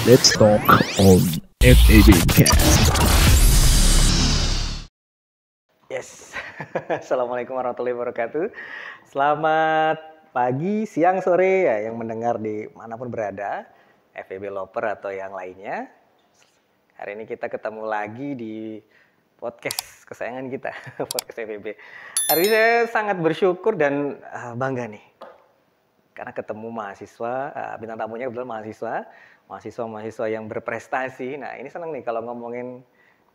Let's talk on FAB Cast. Yes, Assalamualaikum warahmatullahi wabarakatuh. Selamat pagi, siang, sore ya yang mendengar di manapun berada, FAB Loper atau yang lainnya. Hari ini kita ketemu lagi di podcast kesayangan kita, podcast FAB. Hari ini saya sangat bersyukur dan bangga nih, karena ketemu mahasiswa, bintang tamunya kebetulan mahasiswa yang berprestasi. Nah ini senang nih kalau ngomongin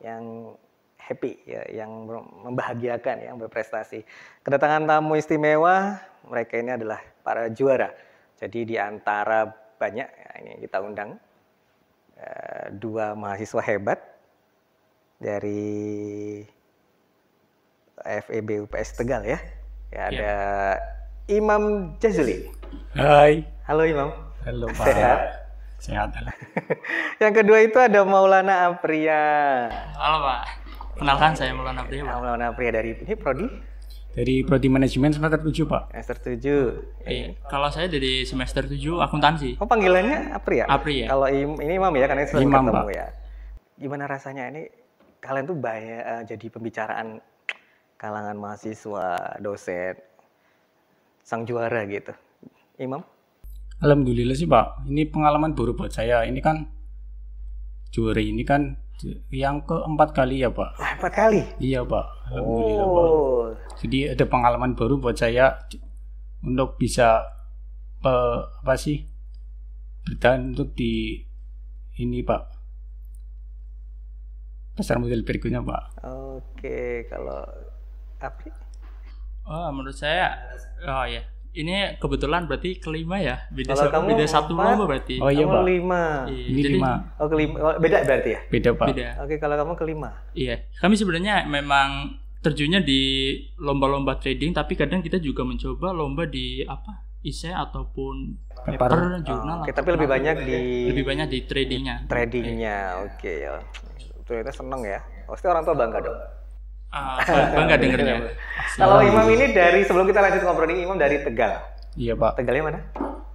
yang happy ya, yang membahagiakan, yang berprestasi. Kedatangan tamu istimewa, mereka ini adalah para juara. Jadi di antara banyak ya, ini kita undang dua mahasiswa hebat dari FEB UPS Tegal ya. Ada Imam Jazuli. Hai. Halo Imam. Halo Pak. Sehat? Sehat. Yang kedua itu ada Maulana Apria. Halo Pak. Kenalkan saya Maulana Apria. Maulana Apria dari ini prodi? Dari Prodi Manajemen semester 7, Pak. Semester 7. Iya. Kalau saya dari semester 7 akuntansi. Oh, panggilannya Apria? Apria. Kalau ini Imam ya, karena sering Imam, ketemu Pak. ya. Gimana rasanya ini kalian tuh banyak jadi pembicaraan kalangan mahasiswa, dosen, sang juara gitu. Imam? Alhamdulillah sih, Pak. Ini pengalaman baru buat saya. Ini kan juara ini kan yang keempat kali ya, Pak. 4 kali? Iya, Pak. Alhamdulillah, Pak. Jadi ada pengalaman baru buat saya untuk bisa bertahan untuk di ini, Pak. Pasar modal berikutnya, Pak. Oke, kalau Apri? Oh, menurut saya ya. Ini kebetulan berarti kelima ya. Beda Kalau kamu beda satu 4, lomba berarti. Oh iya, kamu Pak. 5. Iya, Ini jadi 5. Oh, kelima. Oh, beda berarti ya? Beda, Pak. beda. Oke, kalau kamu kelima. Iya. Kami sebenarnya memang terjunnya di lomba-lomba trading, tapi kadang kita juga mencoba lomba di essay ataupun paper, jurnal. Oke, tapi lebih banyak di tradingnya. tradingnya. Oke ya. Ternyata seneng ya. Pasti orang tua bangga dong. Bangga dengernya. Kalau Imam ini dari sebelum kita lanjut ngobrol ini, Imam dari Tegal. Iya, Pak. Tegalnya mana?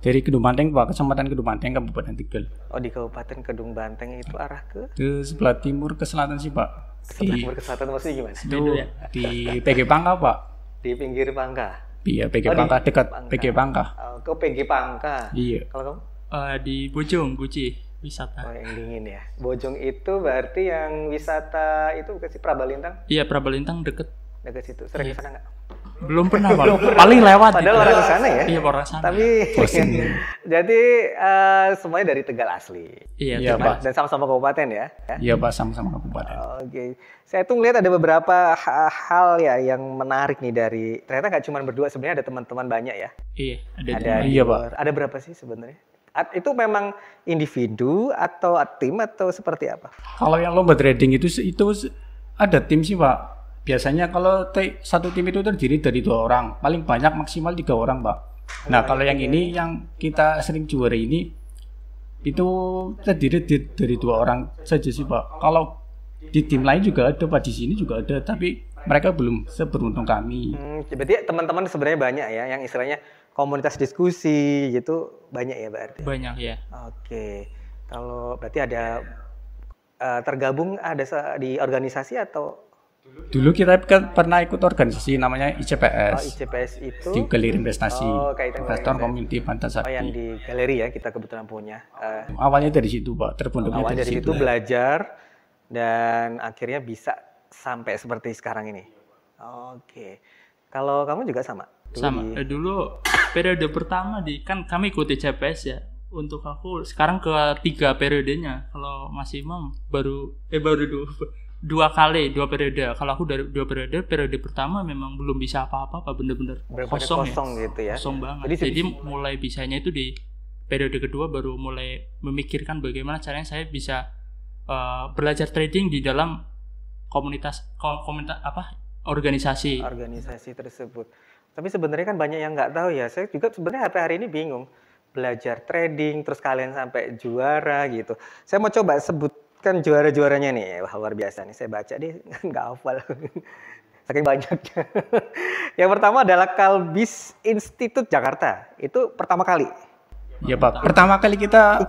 Dari Kedung Banteng, Pak. Kecamatan Kedung Banteng, Kabupaten Tegal. Oh, di Kabupaten Kedung Banteng itu arah ke Ke sebelah timur ke selatan sih, Pak. sebelah timur ke selatan, maksudnya gimana? Itu di PG Pangka, Pak. Di pinggir Pangka. Iya, PG Oh, di Pangka, dekat Pangka. PG Pangka. Ke PG Pangka. Iya. Kalau kamu? Di Bojong, Guci, wisata. Oh, yang dingin ya. Bojong itu berarti yang wisata itu bukan sih Prabalintang? Iya, Prabalintang deket. Dekat situ. Sering di sana nggak? Belum pernah, Pak. Paling lewat. Padahal orang ke sana ya? Iya, orang sana. Tapi jadi semuanya dari Tegal asli. Iya, Iya, Tegal. Pak. Dan sama-sama kabupaten ya? Iya, Pak, sama-sama kabupaten. Oke, saya tuh ngeliat ada beberapa hal ya yang menarik nih dari ternyata nggak cuma berdua, sebenarnya ada teman-teman banyak ya. Iya, ada. Iya, di Pak. luar. Ada berapa sih sebenarnya? Itu memang individu atau tim atau seperti apa? Kalau yang lomba trading itu ada tim sih, Pak. Biasanya kalau satu tim itu terdiri dari 2 orang, paling banyak maksimal 3 orang, Pak. Nah, kalau yang ini yang kita sering juara ini itu terdiri dari 2 orang saja sih, Pak. Kalau di tim lain juga ada, Pak, di sini juga ada, tapi mereka belum seberuntung kami. Berarti teman-teman sebenarnya banyak ya, yang istilahnya komunitas diskusi gitu banyak ya berarti. Banyak ya. Oke, kalau berarti ada tergabung di organisasi atau? Dulu kita kan pernah ikut organisasi namanya ICPS. ICPS itu? Di Galeri Investasi. Kaitan Investor dengan Community Pantasakti. yang di galeri ya, kita kebetulan punya. Awalnya dari situ, Pak. Terbentuknya Awalnya dari situ ya. belajar dan akhirnya bisa sampai seperti sekarang ini. Oke. Kalau kamu juga sama? Sama. Dulu periode pertama kan kami ikuti CPS ya. Untuk aku sekarang ketiga periodenya. Kalau Mas Imam baru dua periode. Kalau aku dari 2 periode pertama memang belum bisa apa-apa, bener-bener kosong ya. Gitu ya. Kosong banget. Jadi mulai bisanya itu di periode kedua baru mulai memikirkan bagaimana caranya saya bisa belajar trading di dalam komunitas organisasi tersebut. Tapi sebenarnya kan banyak yang nggak tahu ya. Saya juga sebenarnya sampai hari ini bingung belajar trading terus kalian sampai juara gitu. Saya mau coba sebutkan juara-juaranya nih. Wah, luar biasa nih. Saya baca deh nggak hafal. Saking banyaknya. Yang pertama adalah Kalbis Institute Jakarta. Itu pertama kali. Ya, Pak. Pertama kali kita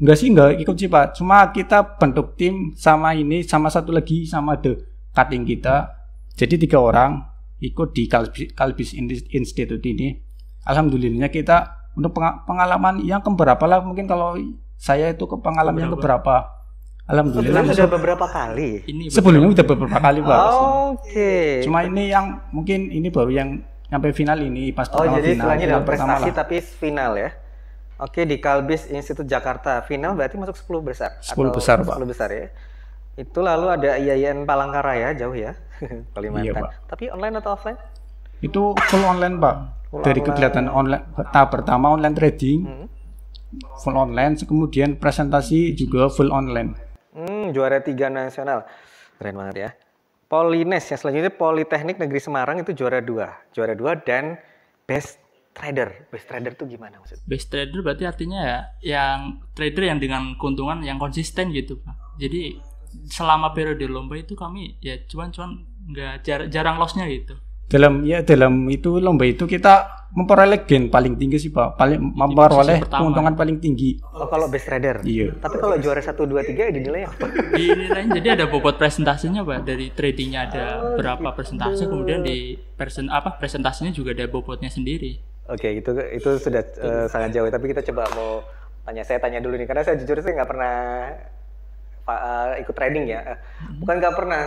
Enggak sih, enggak ikut sih Pak. Cuma kita bentuk tim sama ini, sama satu lagi sama the cutting kita. Jadi 3 orang ikut di Kalbis Institute ini. Alhamdulillahnya kita untuk pengalaman yang keberapa lah, mungkin kalau saya itu ke pengalaman yang keberapa. Alhamdulillah Sudah beberapa kali. sebelumnya udah beberapa kali Pak. Oke. Cuma ini yang mungkin ini baru yang sampai final ini pas pertama jadi final. istilahnya dalam pertama prestasi lah. tapi final ya. Oke, di Kalbis Institute Jakarta final berarti masuk 10 besar. 10 besar, Pak. 10 besar ya. Itu lalu ada IAIN Palangkaraya, jauh ya. Kalimantan. Iya, Pak. Tapi online atau offline? Itu full online Pak. Full Dari online. kegiatan online tahap pertama online trading, full online, kemudian presentasi juga full online. Juara 3 nasional. Keren banget ya. Polines yang selanjutnya Politeknik Negeri Semarang itu juara 2. Juara 2 dan Best Trader. Best Trader itu gimana maksudnya? Best trader berarti artinya ya yang trader yang dengan keuntungan yang konsisten gitu Pak. Jadi selama periode lomba itu kami ya cuman nggak jarang lossnya gitu. Dalam itu lomba itu kita memperoleh gain paling tinggi sih Pak. Memperoleh keuntungan paling tinggi. Oh, kalau Best Trader. Iya. Tapi kalau juara 1 2 3 dinilai apa? Dinilai jadi ada bobot presentasinya Pak. Dari tradingnya ada berapa persentase, kemudian di presentasinya juga ada bobotnya sendiri. Oke, itu sudah sangat jauh. Tapi kita coba mau saya tanya dulu nih, karena saya jujur saya nggak pernah ikut trading ya. Bukan nggak pernah,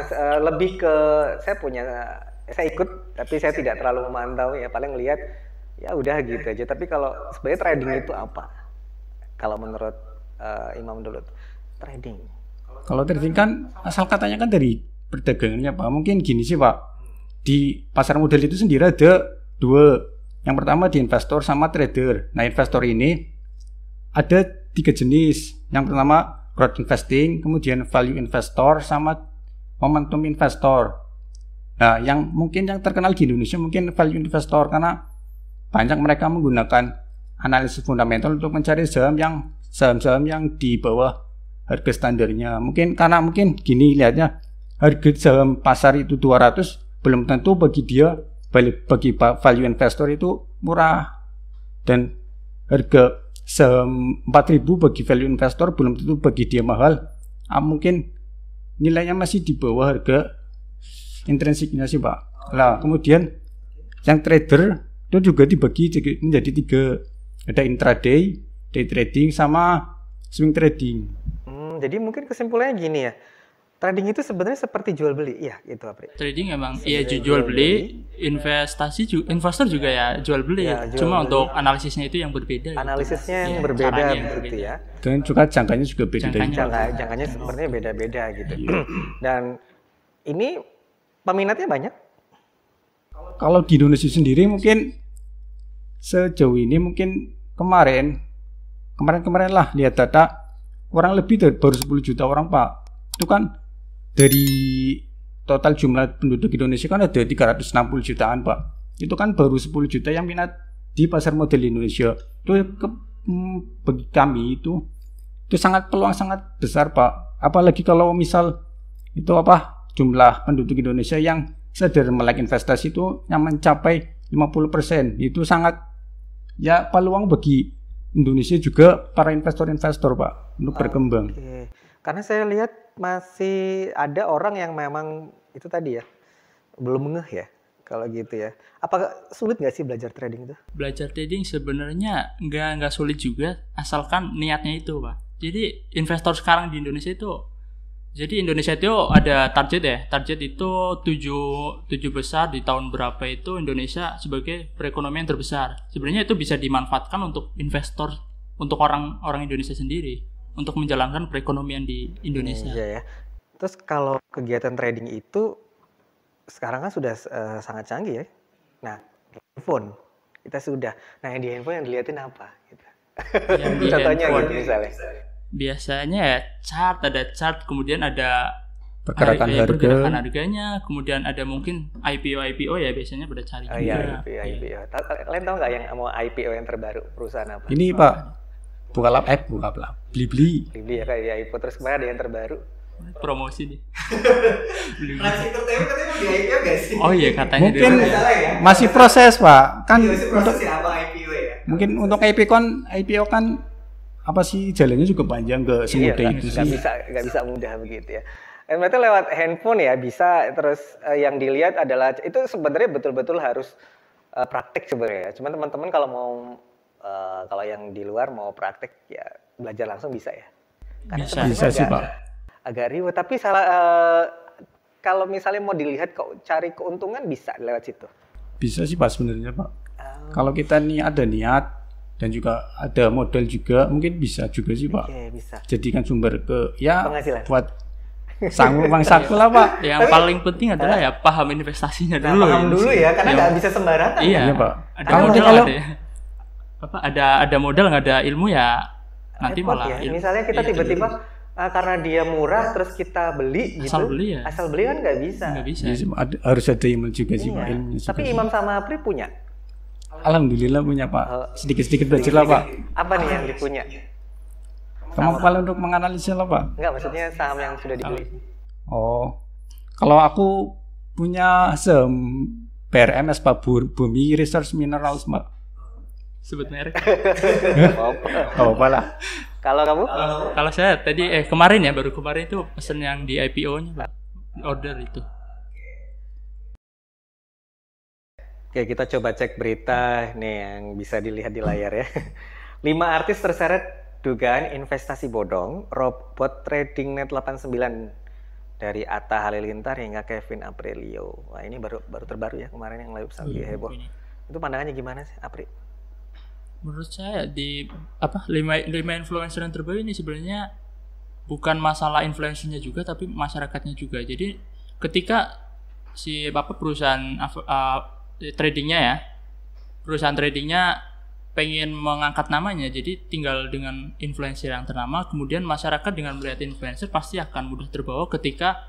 lebih ke saya ikut, tapi saya tidak terlalu memantau ya. Paling lihat ya udah gitu aja. Tapi kalau sebenarnya trading itu apa? Kalau menurut Imam dulu, trading. Kalau trading kan asal katanya kan dari perdagangannya Pak. Mungkin gini sih Pak. Di pasar modal itu sendiri ada 2. Yang pertama di investor sama trader. Nah, investor ini ada 3 jenis. Yang pertama growth investing, kemudian value investor, sama momentum investor. Nah, yang terkenal di Indonesia mungkin value investor, karena banyak mereka menggunakan analisis fundamental untuk mencari saham-saham yang di bawah harga standarnya. Mungkin gini lihatnya, harga saham pasar itu 200, belum tentu bagi value investor itu murah, dan harga saham 4.000 bagi value investor belum tentu bagi dia mahal. Mungkin nilainya masih di bawah harga intrinsiknya sih Pak. Nah, kemudian yang trader itu juga dibagi menjadi 3. Ada intraday, day trading, sama swing trading. Jadi mungkin kesimpulannya gini ya. Trading itu sebenarnya seperti jual beli, iya gitu Apri. Trading emang iya jual beli, investor juga ya jual beli. Ya, Cuma untuk analisisnya itu yang berbeda. Analisisnya yang Iya, berbeda caranya yang begitu berbeda. ya. Dan juga jangkanya juga beda. Jangkanya sebenarnya beda-beda gitu. Dan ini peminatnya banyak. Kalau di Indonesia sendiri mungkin sejauh ini mungkin kemarin lah lihat data, kurang lebih baru 10 juta orang Pak. Itu kan dari total jumlah penduduk Indonesia kan ada 360 jutaan Pak. Itu kan baru 10 juta yang minat di pasar modal Indonesia. Itu bagi kami itu peluang sangat besar Pak. Apalagi kalau misal itu jumlah penduduk Indonesia yang sadar melek investasi itu yang mencapai 50%. Itu sangat ya peluang bagi Indonesia juga para investor-investor Pak untuk berkembang. Oke. Karena saya lihat masih ada orang yang memang itu tadi ya belum ngeh ya kalau gitu ya. Apakah sulit nggak sih belajar trading itu? Belajar trading sebenarnya nggak sulit juga, asalkan niatnya itu Pak. Jadi investor sekarang di Indonesia itu, jadi Indonesia itu ada target ya. Target itu 7 besar di tahun berapa itu Indonesia sebagai perekonomian terbesar. Sebenarnya itu bisa dimanfaatkan untuk investor, untuk orang Indonesia sendiri, untuk menjalankan perekonomian di Indonesia. Iya ya. Terus kalau kegiatan trading itu sekarang kan sudah sangat canggih ya. Nah, handphone kita sudah. Nah, yang di handphone yang dilihatin apa? Gitu. Yang di Contohnya handphone, gitu misalnya. biasanya ya ada chart, kemudian ada Pergerakan harganya, kemudian ada mungkin IPO ya, biasanya pada cari juga. Iya, IPO. Kalian tahu nggak yang mau IPO yang terbaru perusahaan apa? Ini Pak, Bukalapak, Blibli. Blibli ya kayak IPO, terus kemarin ada yang terbaru. Promosi nih. Transitor TV katanya mau di IPO nggak sih? Oh iya katanya Mungkin ya? masih proses Pak. Kan Masih untuk proses ya apa IPO ya? mungkin untuk IPO kan apa sih jalannya juga panjang, nggak semudah itu sih. Nggak bisa mudah begitu ya. Berarti lewat handphone ya bisa. Terus yang dilihat adalah itu sebenarnya betul-betul harus praktek sebenarnya. Cuman teman-teman kalau mau kalau yang di luar mau praktek ya belajar langsung bisa ya. Karena bisa sih Pak. Agak ribet. Tapi kalau misalnya mau dilihat cari keuntungan bisa lewat situ. Bisa sih Pak sebenarnya Pak. Kalau kita ada niat dan juga ada modal juga mungkin bisa juga sih Pak. Oke, bisa. Jadikan sumber ya penghasilan. Buat sanggup bang saku lah Pak. Yang paling penting adalah ya paham investasinya dulu. Paham dulu ya, karena nggak bisa sembarangan. Iya Pak. Ada modal ada modal nggak ada ilmu ya nanti repot malah. Ya. Misalnya kita tiba-tiba karena dia murah terus kita beli gitu. Asal beli kan nggak bisa. Nggak bisa. Yes, harus ada ilmu juga sih Pak. Tapi Imam sama Apri punya. Alhamdulillah punya Pak. Sedikit-sedikit belajar lah Pak. Apa nih yang dipunya? Kemampuan untuk menganalisa lah Pak. Enggak, maksudnya saham yang sudah dibeli. Oh, kalau aku punya saham BRMS Pak, Bumi Resource Minerals Pak. Sebut merek. Apa lah. Kalau kamu? Kalau saya tadi baru kemarin itu pesen yang di IPO-nya Pak. Order itu. Oke, kita coba cek berita nih yang bisa dilihat di layar ya. 5 artis terseret dugaan investasi bodong, robot trading net 89 dari Atta Halilintar hingga Kevin Aprilio. Wah, ini baru terbaru ya kemarin yang live sampai heboh. Itu pandangannya gimana sih, Apri? Menurut saya di 5 influencer yang terbaru ini sebenarnya bukan masalah influencernya juga tapi masyarakatnya juga. Jadi ketika si perusahaan perusahaan tradingnya pengen mengangkat namanya, jadi tinggal dengan influencer yang ternama, kemudian masyarakat dengan melihat influencer pasti akan mudah terbawa ketika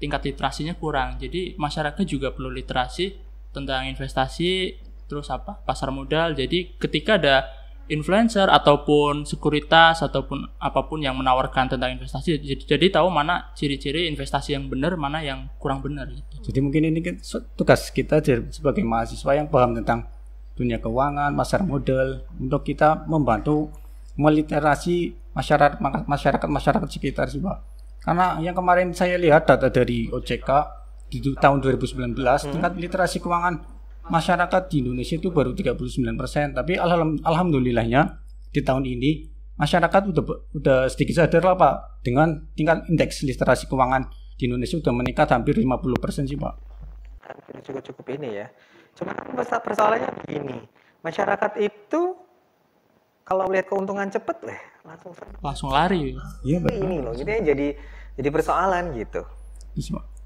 tingkat literasinya kurang. Jadi masyarakat juga perlu literasi tentang investasi, terus pasar modal. Jadi ketika ada influencer ataupun sekuritas ataupun apapun yang menawarkan tentang investasi, jadi tahu mana ciri-ciri investasi yang benar, mana yang kurang benar gitu. Jadi mungkin ini kan tugas kita sebagai mahasiswa yang paham tentang dunia keuangan, pasar modal, untuk kita membantu meliterasi masyarakat sekitar sih Pak. Karena yang kemarin saya lihat data dari OJK di tahun 2019 tingkat literasi keuangan masyarakat di Indonesia itu baru 39%, tapi alhamdulillahnya di tahun ini masyarakat udah sedikit sadar lah Pak, dengan tingkat indeks literasi keuangan di Indonesia sudah meningkat hampir 50% sih Pak. Cukup ini ya. Cuma persoalannya begini, masyarakat itu kalau melihat keuntungan cepet langsung lari. Iya betul. Ini loh, jadi persoalan gitu.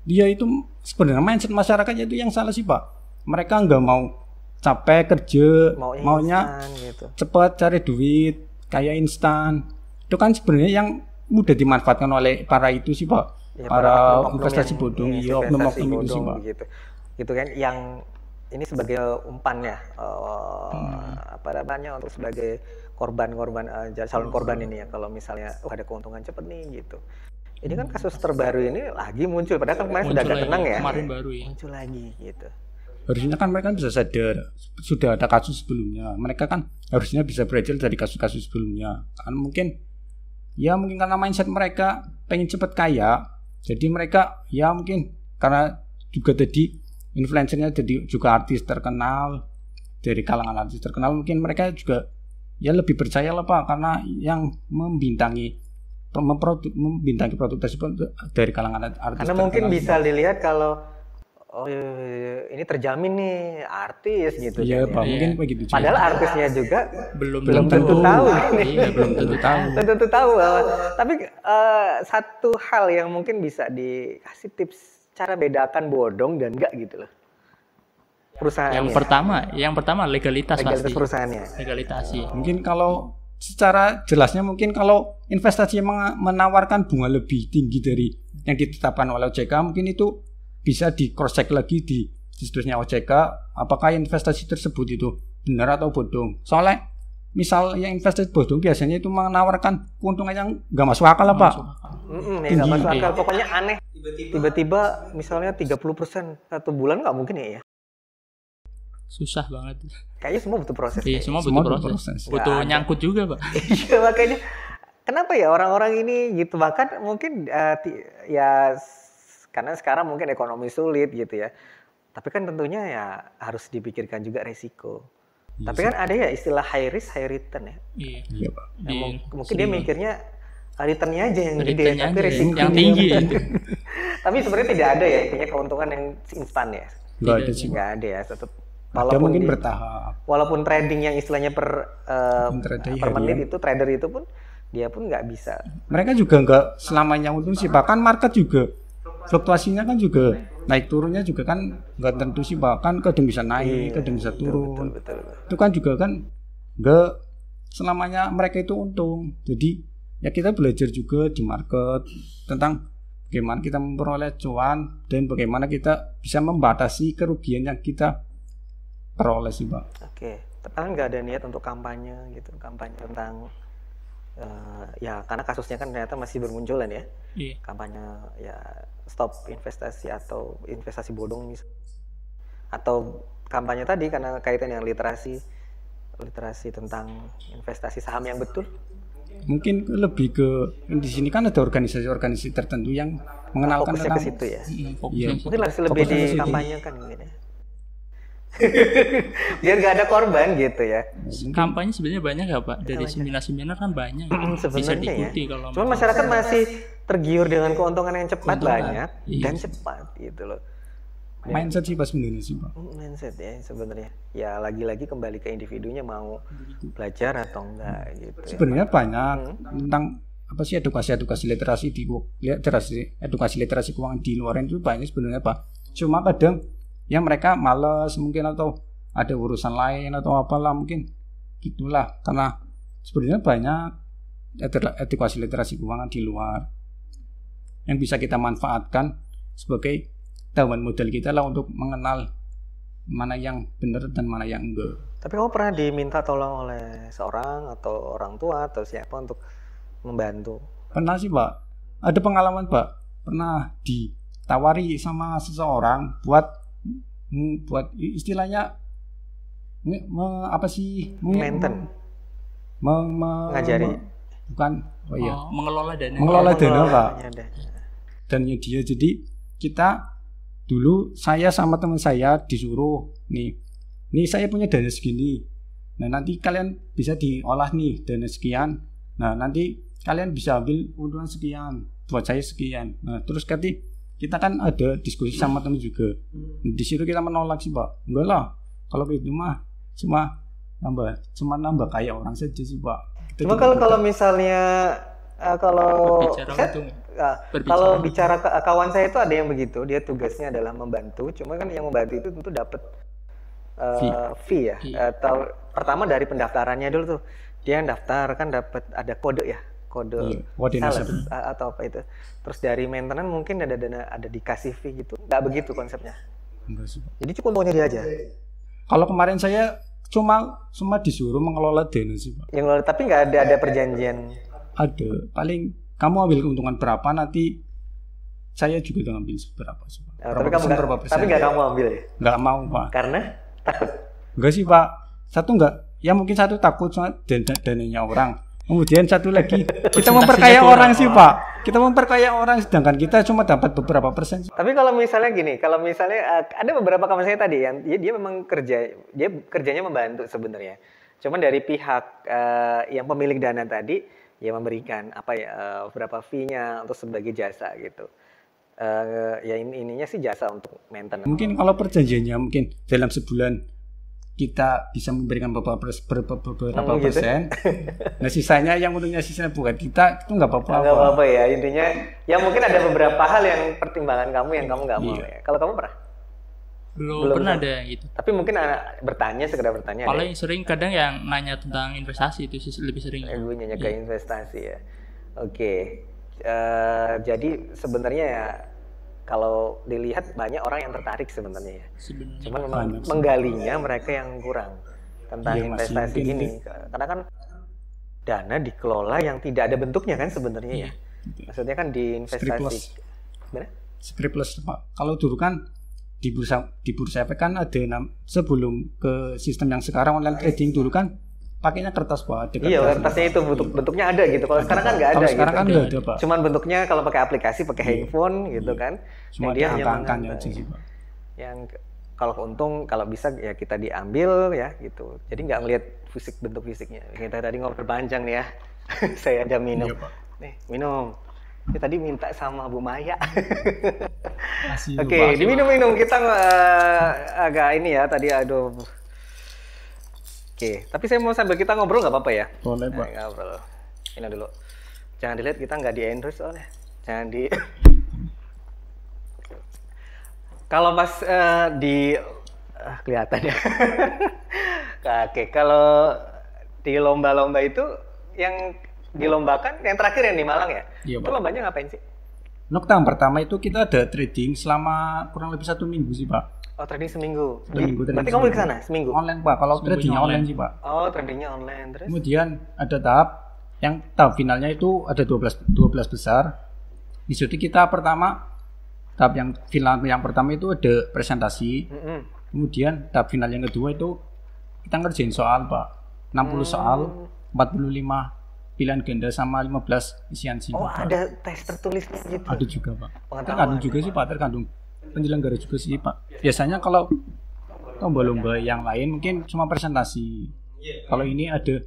Dia itu sebenarnya mindset masyarakatnya itu yang salah sih Pak. Mereka nggak mau capek kerja, maunya gitu. Cepat cari duit, kayak instan. Itu kan sebenarnya yang mudah dimanfaatkan oleh para itu sih Pak. Ya, para investasi bodong, oknum-oknum itu sih Pak. Gitu kan, yang ini sebagai umpan ya, untuk sebagai calon korban ini ya, kalau misalnya ada keuntungan cepet nih gitu. Ini kan kasus terbaru ini lagi muncul, padahal kan kemarin sudah agak tenang ya. Kemarin baru ya. Muncul lagi gitu. Harusnya kan mereka bisa sadar, sudah ada kasus sebelumnya. Mereka kan harusnya bisa belajar dari kasus-kasus sebelumnya. Kan mungkin karena mindset mereka pengen cepet kaya, jadi mereka mungkin karena juga tadi influencernya jadi juga artis terkenal, dari kalangan artis terkenal, mungkin mereka juga lebih percaya lah Pak, karena yang membintangi produk tersebut dari kalangan artis. Karena mungkin bisa dilihat kalau ini terjamin nih artis gitu. Iya Pak, mungkin begitu. Padahal artisnya juga belum tentu tahu. Iya, belum tentu tahu. Tentu tahu. Tapi satu hal yang mungkin bisa dikasih tips cara bedakan bodong dan enggak gitu loh. Perusahaan. Yang pertama legalitas pasti. Perusahaannya. Legalisasi. Mungkin kalau secara jelasnya mungkin kalau investasi yang menawarkan bunga lebih tinggi dari yang ditetapkan oleh OJK, mungkin itu bisa di cross check lagi di situsnya OJK apakah investasi tersebut itu benar atau bodong. Soalnya misal yang investasi bodong biasanya itu menawarkan keuntungan yang nggak masuk akal lah Pak. Nggak masuk akal, pokoknya aneh. Tiba-tiba misalnya 30% satu bulan nggak mungkin ya. susah banget. Kayaknya semua butuh proses. Iya, kayaknya. semua Semua butuh butuh proses. proses. Butuh Nggak ada. nyangkut juga, Pak. Iya, makanya kenapa ya orang-orang ini gitu, bahkan mungkin karena sekarang mungkin ekonomi sulit gitu ya. Tapi kan tentunya ya harus dipikirkan juga resiko. Tapi kan ada ya istilah high risk high return ya. Iya. Iya, Pak. Nah, mungkin dia mikirnya returnnya aja yang gede, Returnnya tapi aja resiko yang tinggi. Tapi sebenarnya tidak ada ya punya keuntungan yang instan ya. Nggak ada sih, Pak. Nggak ada ya. Tetap Ada mungkin bertahap. walaupun trading yang istilahnya per Intraday menit itu trader itu pun dia pun nggak bisa. Mereka juga nggak selamanya untung sih, bahkan market juga fluktuasinya kan juga naik turunnya juga kan nggak tentu sih, bahkan kadang bisa naik, kadang bisa turun. Betul. Itu kan juga kan nggak selamanya mereka itu untung. Jadi ya kita belajar juga di market tentang bagaimana kita memperoleh cuan dan bagaimana kita bisa membatasi kerugian yang kita peroleh sih, Pak. Oke, tapi kan nggak ada niat untuk kampanye gitu, kampanye tentang ya karena kasusnya kan ternyata masih bermunculan ya. Iya. Kampanye ya stop investasi atau investasi bodong misalnya. Atau kampanye tadi karena kaitan yang literasi tentang investasi saham yang betul. Mungkin lebih ke di sini kan ada organisasi-organisasi tertentu yang mengenalkan Fokusnya tentang ke situ ya. Iya. Mungkin harus lebih Fokusnya ke situ. dikampanyekan mungkin ya. Biar nggak ada korban gitu ya. Kampanye sebenarnya banyak ya, Pak. Dari seminar-seminar kan banyak. Bisa Sebenarnya ya. diikuti kalau Cuman masyarakat masih tergiur dengan keuntungan yang cepat banyak Iya. dan cepat gitu loh. Mindset sih pas sebenarnya sih, Pak. Mindset ya sebenarnya. Ya lagi-lagi kembali ke individunya mau belajar atau enggak gitu. Ya. Sebenarnya banyak tentang apa sih edukasi literasi edukasi literasi keuangan di luar itu banyak sebenarnya, Pak. Cuma kadang ya mereka malas mungkin atau ada urusan lain atau apalah mungkin gitulah, karena sebenarnya banyak edukasi literasi keuangan di luar yang bisa kita manfaatkan sebagai tambahan modal kita lah untuk mengenal mana yang benar dan mana yang enggak. Tapi kamu pernah diminta tolong oleh seorang atau orang tua atau siapa untuk membantu? Pernah sih, Pak. Ada pengalaman, Pak. Pernah ditawari sama seseorang buat istilahnya apa sih? Mainten. Ngajari. Bukan. Oh iya. mengelola dana. Mengelola dana, Pak. Ada. Dan dia jadi kita dulu saya sama teman saya disuruh nih saya punya dana segini. Nah, nanti kalian bisa diolah nih dana sekian. Nah, nanti kalian bisa ambil keuntungan sekian, buat saya sekian. Nah, terus kita kan ada diskusi sama teman juga. Di situ kita menolak sih, Pak. Enggak lah. Kalau gitu mah cuma nambah kayak orang saja sih, Pak. Cuma kalau misalnya kalau bicara kawan saya itu ada yang begitu, dia tugasnya adalah membantu. Cuma kan yang membantu itu tentu dapat fee ya. Atau pertama dari pendaftarannya dulu tuh, dia yang daftar kan dapat ada kode ya, kode sales atau apa itu. Terus dari maintenance mungkin ada dikasih fee gitu. Nggak begitu konsepnya. Enggak sih, Pak. Jadi cukup untungnya dia aja. Kalau kemarin saya cuma disuruh mengelola dana sih, Pak. Tapi nggak ada perjanjian. Ada, paling kamu ambil keuntungan berapa, nanti saya juga udah ngambil seberapa sih, Pak. Tapi nggak kamu ambil ya? Nggak mau, Pak. Karena takut. Enggak sih, Pak. Mungkin satu takut soal dananya orang. Kemudian satu lagi kita memperkaya orang sih, Pak. Kita memperkaya orang sedangkan kita cuma dapat beberapa persen. Tapi kalau misalnya gini, ada beberapa kawan saya tadi yang dia memang kerjanya membantu sebenarnya. Cuman dari pihak yang pemilik dana tadi ya memberikan berapa fee-nya untuk sebagai jasa gitu. Ya ininya sih jasa untuk maintenance. Mungkin kalau perjanjiannya mungkin dalam sebulan kita bisa memberikan beberapa persen. Nah, sisanya yang untungnya sisanya bukan kita, itu nggak apa-apa. Nggak apa-apa ya, intinya ya mungkin ada beberapa hal yang pertimbangan kamu yang kamu nggak mau ya. Kalau kamu pernah? Belum pernah ada yang gitu. Tapi mungkin sekedar bertanya. Paling sering kadang yang nanya tentang investasi itu sih lebih sering. Gue nanya ke investasi ya. Oke. Jadi sebenarnya ya kalau dilihat banyak orang yang tertarik sebenarnya ya. Cuman memang menggalinya mereka yang kurang tentang investasi ini. Karena kan dana dikelola yang tidak ada bentuknya kan sebenarnya ya. Maksudnya kan di investasi. Surplus, Pak. Kalau dulu kan di bursa efek kan ada sebelum ke sistem yang sekarang online trading dulu kan pakainya kertas Pak. Ada Iya, kertasnya itu bentuknya ada gitu. Kalau sekarang kan nggak ada Kalau sekarang gitu. kan nggak ada Pak. Cuman bentuknya kalau pakai aplikasi, pakai handphone gitu kan. Cuma Yang dia hanya diangkat-angkatnya mengantar. aja sih Pak. Yang kalau untung kalau bisa ya kita diambil ya gitu. Jadi nggak ngelihat bentuk fisiknya. Kita tadi ngobrol panjang nih ya. Saya ada minum. Iya, Pak. Nih, minum. Ini tadi minta sama Bu Maya. Makasih, Oke, Pak. diminum-minum. Kita agak ini ya tadi aduh. Oke, tapi saya mau sambil kita ngobrol nggak apa-apa ya? Boleh Pak. Ngobrol. Ini dulu. Jangan dilihat kita nggak di endorse soalnya. Jangan di. Kalau pas kelihatan ya. Oke, kalau di lomba-lomba itu yang dilombakan yang terakhir yang di Malang ya? Iya, Itu Pak. lombanya ngapain sih? Noktam pertama itu kita ada trading selama kurang lebih 1 minggu sih Pak. Oh, trading seminggu. Seminggu, trading Berarti kamu di seminggu. sana seminggu? Online Pak. Kalau Semuanya tradingnya online online sih Pak. Oh, tradingnya online terus? Kemudian ada tahap finalnya itu ada 12 besar. Di situ kita tahap yang final yang pertama itu ada presentasi. Mm-mm. Kemudian tahap final yang kedua itu kita ngerjain soal Pak. 60 soal, 45 pilihan ganda sama 15 isian singkat. Oh, Pak. ada tes tertulisnya gitu. Ada juga Pak. Pengetahuan. Tergantung juga sih Pak, tergantung penyelenggara juga sih Pak. Biasanya kalau lomba-lomba yang lain mungkin cuma presentasi. Kalau ini ada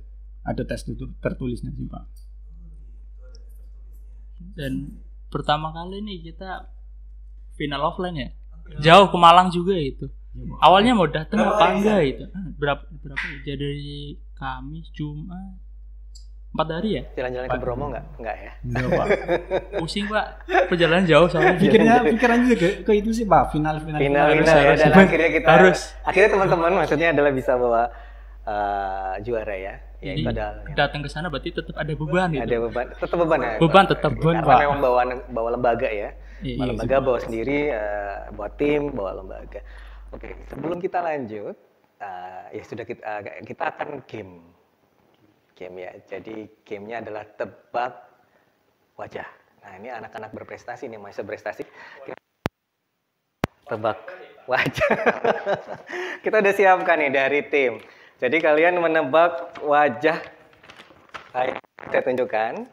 tes tertulisnya sih Pak. Dan pertama kali nih kita final offline ya. Jauh ke Malang juga itu. Awalnya mau datang apa enggak itu? Berapa ya? Dari Kamis, Jumat, 4 hari ya? Jalan-jalan ke Bromo nggak ya? Enggak Pak. Pusing Pak, perjalanan jauh soalnya. Pikirannya juga ke itu sih Pak, final Final ya, dan akhirnya kita akhirnya teman-teman maksudnya adalah bisa bawa juara ya. Ya itu Jadi adalah datang ke sana berarti tetap ada beban gitu. ada beban, tetap beban ya. Beban tetap. Karena Pak. memang bawa lembaga ya. Iya, Bawa lembaga, bawa sendiri, bawa tim, bawa lembaga. Oke, sebelum kita lanjut, ya sudah kita akan game ya. Jadi gamenya adalah tebak wajah. Nah ini anak-anak berprestasi nih, masih berprestasi. Tebak wajah. Kita udah siapkan nih dari tim. Jadi kalian menebak wajah. Saya tunjukkan.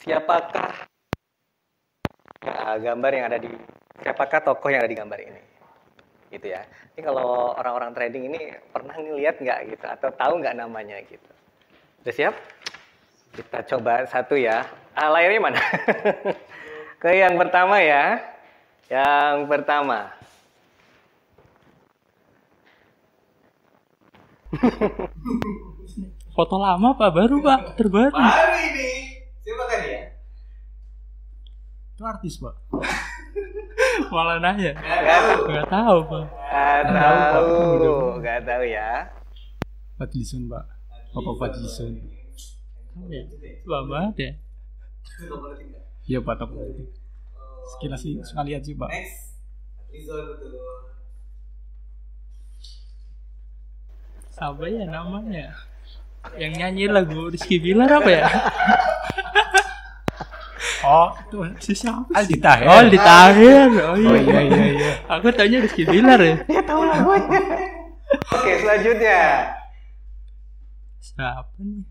Siapakah gambar yang ada di siapakah tokoh yang ada di gambar ini? Gitu ya. Ini kalau orang-orang trading ini pernah ngeliat nggak gitu atau tahu nggak namanya gitu. Udah siap? Kita coba satu ya. Layarnya mana? Ke yang pertama ya. Yang pertama. Foto lama Pak, baru Pak, terbaru. Baru ini. Siapa kan ya? Itu artis Pak. Malah nanya. Nggak Enggak tahu Pak. Nggak tahu ya. Fadlizon Pak. Bapak Fadlizon. Apa ya? Lama banget ya. Iya Pak, top politik. Sekilas sih sekali aja Pak. Apa ya namanya? Yang nyanyi lagu Rizky Bilar apa ya? Oh, itu Si siapa? Aldi Taher. Oh, Aldi Taher. Oh Oh iya. iya. Aku taunya Rizky Bilar ya. Dia tahu lagunya. Oke, selanjutnya. Siapa nih?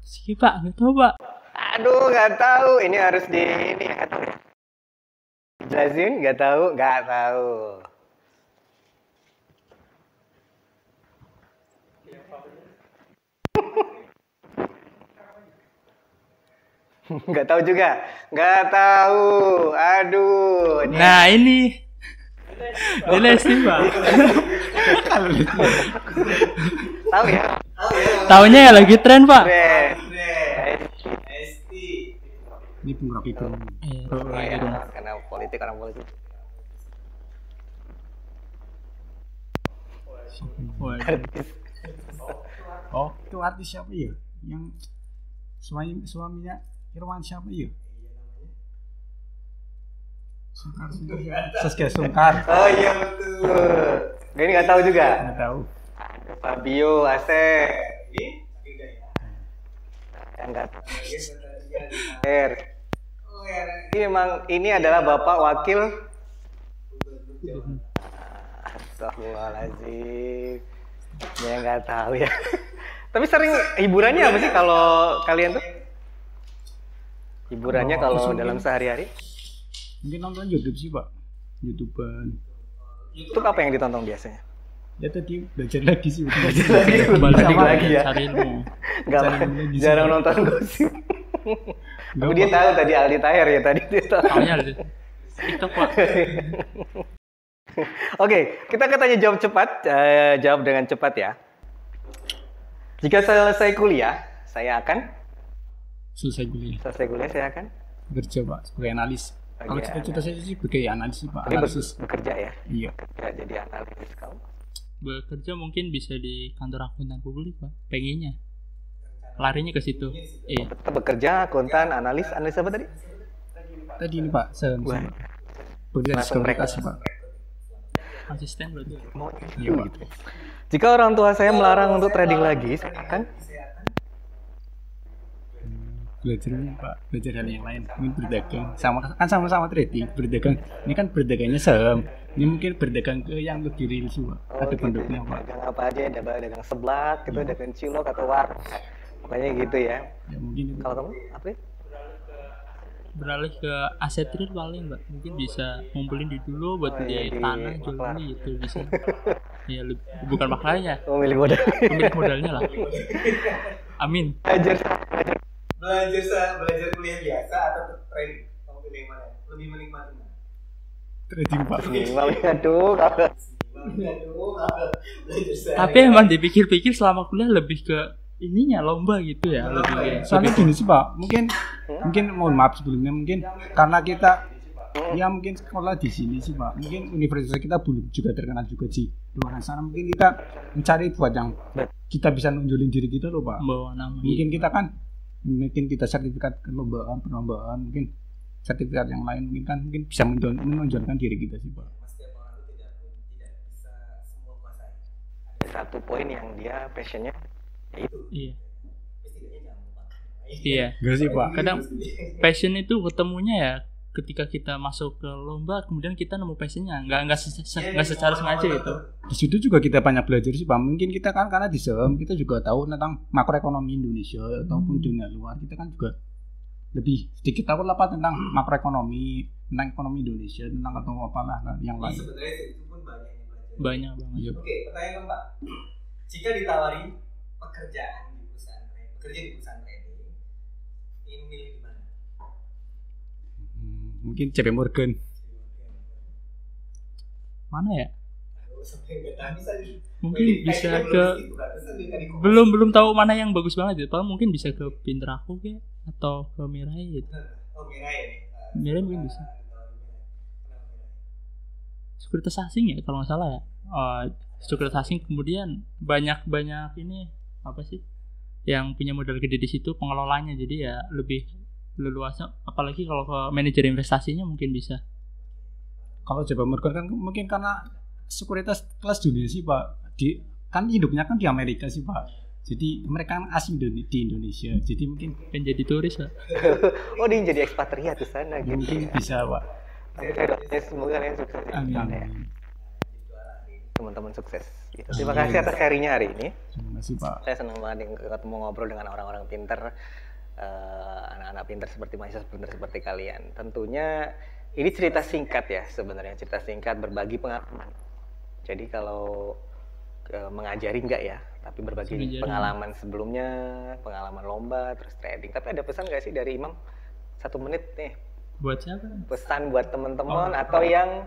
Si Pak, nggak tahu Pak. Aduh, nggak tahu. Ini harus ini nggak tahu. Jelasin, nggak tahu. Nggak tahu juga. Nggak tahu. Aduh. Nah ini. Ini Lesti Pak. Tahu ya? Taunya ya lagi tren Pak. Keren. Ini penggerak itu. Iya, Karena politik, orang politik. Oh, itu artis siapa ya? Yang suaminya Irwan siapa ya? Saskia Sungkar. Oh iya betul. Ini nggak tahu juga. Nggak tahu. Fabio Asep. Enggak. Ini memang ini adalah Bapak Wakil. Astagfirullahaladzim. Ya nggak tahu ya. Tapi sering hiburannya apa sih kalau kalian tuh? Hiburannya kalau dalam sehari-hari? Mungkin nonton YouTube sih Pak. YouTuber. YouTube apa yang ditonton biasanya? Ya tadi belajar lagi sih. Balik lagi ya. Cari ilmu. Nggak, jarang nonton gosip. Tapi dia tahu tadi Aldi Taher ya tadi dia tahu. Taunya ada TikTok Pak. Oke, kita akan tanya jawab cepat. Jawab dengan cepat ya. Jika selesai kuliah, saya akan Selesai kuliah. saya akan Kerja Pak sebagai analis. Kalau cita-cita saya sih sebagai analis sih Pak. Ini Analisis. bekerja ya. Iya. Bekerja jadi analis kamu. Bekerja mungkin bisa di kantor akuntan publik Pak. Pengennya. Larinya ke situ. Iya. Bekerja akuntan, analis apa tadi? Tadi ini Pak, saya bekerja di sekuritas Pak. Asisten berarti. Iya Pak. Jika orang tua saya melarang untuk trading lagi, saya akan Belajar ini Pak, belajar hal yang lain. Mungkin berdagang, sama-sama trading, berdagang. Ini kan berdagangnya saham. Ini mungkin berdagang ke yang lebih real sih Pak. Ada bentuknya Pak. dagang apa aja, dagang seblak, gitu, dagang cilok atau war. Pokoknya gitu ya. Ya mungkin itu. Kalau kamu apa? Beralih ke aset real paling Mbak. Mungkin bisa ngumpulin di dulu buat beli tanah, jual beli gitu bisa. Ya bukan maknanya. Memilih modal. Pemilik modalnya lah. Amin. Belajar kuliah biasa atau trading? Kamu pilih yang mana? Lebih menikmati mana? Trading Pak. Aduh, Tapi emang dipikir-pikir selama kuliah lebih ke ininya lomba gitu ya. Lebih Soalnya gini sih Pak, mungkin mohon maaf sebelumnya mungkin karena kita ya mungkin sekolah di sini sih Pak, mungkin universitas kita belum juga terkenal juga di luar sana, mungkin kita mencari buat yang kita bisa nunjukin diri kita loh Pak. bawa nama. Mungkin kita sertifikat perlombaan, mungkin sertifikat yang lain mungkin bisa menonjolkan diri kita sih Pak. Setiap orang itu tidak bisa semua kuasai. Ada satu poin yang dia passionnya itu. Iya. Iya. Enggak sih Pak. Kadang passion itu ketemunya ya ketika kita masuk ke lomba, kemudian kita nemu passionnya, nggak secara sengaja gitu. Di situ juga kita banyak belajar sih Pak. Mungkin kita kan karena di saham kita juga tahu tentang makroekonomi Indonesia ataupun dunia luar. Kita kan juga lebih sedikit tahu lah Pak tentang makroekonomi, tentang ekonomi Indonesia, tentang atau apalah yang lain. Sebenarnya itu pun banyak yang belajar. Banyak banget. Iya. Oke, pertanyaan keempat. Jika ditawari pekerjaan di perusahaan trading, ingin milih di mana? Mungkin JP Morgan. Mana ya? Mungkin bisa ke belum tahu mana yang bagus banget gitu. Mungkin bisa ke Pintraku kayak atau ke Mirai gitu. Oh, Mirai. Mirai mungkin bisa. Sekuritas asing ya kalau nggak salah ya. Sekuritas asing kemudian banyak ini apa sih? Yang punya modal gede di situ pengelolanya, jadi ya lebih leluasa, apalagi kalau ke manajer investasinya mungkin bisa. Kalau JP Morgan kan mungkin karena sekuritas kelas dunia sih Pak. Kan hidupnya kan di Amerika sih Pak. Jadi mereka kan asing di Indonesia. Jadi mungkin Jadi turis Pak. Oh, dia jadi ekspatriat di sana gitu. mungkin bisa Pak. Tapi saya doain semoga kalian sukses. Amin. Teman-teman sukses. Gitu. Terima kasih atas sharingnya hari ini. Terima kasih Pak. Saya senang banget ketemu ngobrol dengan orang-orang pintar, anak-anak pintar seperti mahasiswa pintar seperti kalian. Tentunya ini cerita singkat ya sebenarnya, cerita singkat berbagi pengalaman. Jadi kalau mengajari enggak ya, tapi berbagi pengalaman sebelumnya, pengalaman lomba, terus trading. Tapi ada pesan nggak sih dari Imam? 1 menit nih. Buat siapa? Pesan buat teman-teman atau yang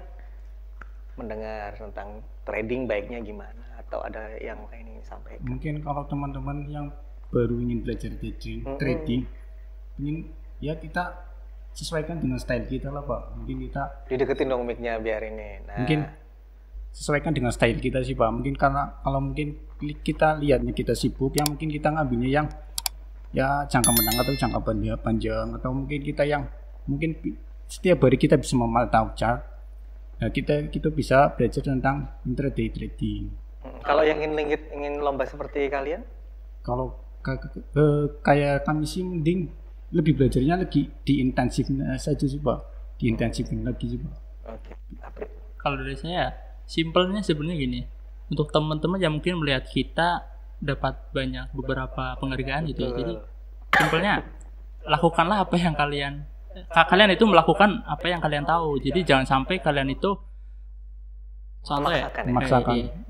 mendengar tentang trading baiknya gimana? Atau ada yang lain yang disampaikan? Mungkin kalau teman-teman yang baru ingin belajar trading, ingin ya kita sesuaikan dengan style kita lah Pak. Mungkin kita dideketin dong mic-nya biar ini. Nah, mungkin sesuaikan dengan style kita sih Pak. Mungkin karena kalau mungkin kita lihatnya kita sibuk, yang mungkin kita ngambilnya yang ya jangka menengah atau jangka panjang, atau mungkin kita yang mungkin setiap hari kita bisa memantau chart. Nah, kita bisa belajar tentang intraday trading. Kalau yang ingin lomba seperti kalian? Kalau kayak kami sih mending lebih belajarnya lagi diintensifin saja sih Pak, diintensifin lagi sih Pak. Oke. Kalau dari saya simpelnya sebenarnya gini, untuk teman-teman yang mungkin melihat kita dapat banyak beberapa penghargaan gitu ya, jadi simpelnya lakukanlah apa yang kalian itu melakukan apa yang kalian tahu, jadi jangan sampai kalian itu memaksakan.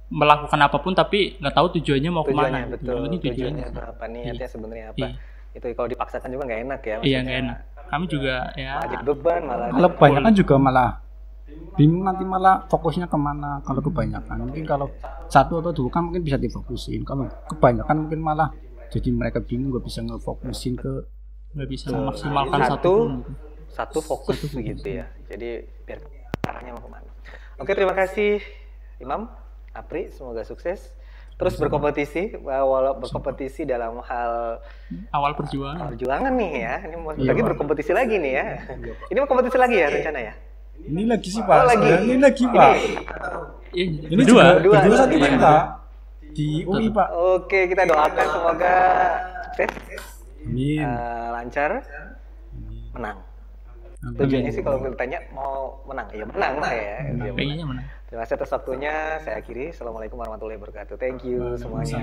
Melakukan apapun tapi nggak tahu tujuannya mau kemana. Betul. Ini tujuannya apa, niatnya sebenarnya apa. Itu kalau dipaksakan juga nggak enak ya. Iya nggak enak. Kami juga ya. Wajib beban malah. Kalau kebanyakan juga malah bingung nanti malah fokusnya kemana. Kalau kebanyakan mungkin kalau 1 atau 2 kan mungkin bisa difokusin. Kalau kebanyakan mungkin malah jadi mereka bingung nggak bisa ngefokusin ke, nggak bisa memaksimalkan satu fokus gitu ya. Jadi biar arahnya mau kemana. Oke, terima kasih Imam, Apri, semoga sukses. Terus berkompetisi dalam hal awal perjuangan nih ya. Ini mau lagi berkompetisi lagi nih ya. Ini mau kompetisi lagi ya rencana ya? Ini lagi sih Pak. Ini lagi Pak. Ini berdua satu tim Pak. Di UI Pak. Oke, kita doakan semoga sukses. Amin. Lancar. Menang. Tujuannya sih kalau ditanya mau menang, ya menang lah ya. Pengennya menang. Terima kasih atas waktunya. Saya akhiri. Assalamualaikum warahmatullahi wabarakatuh. Thank you semuanya.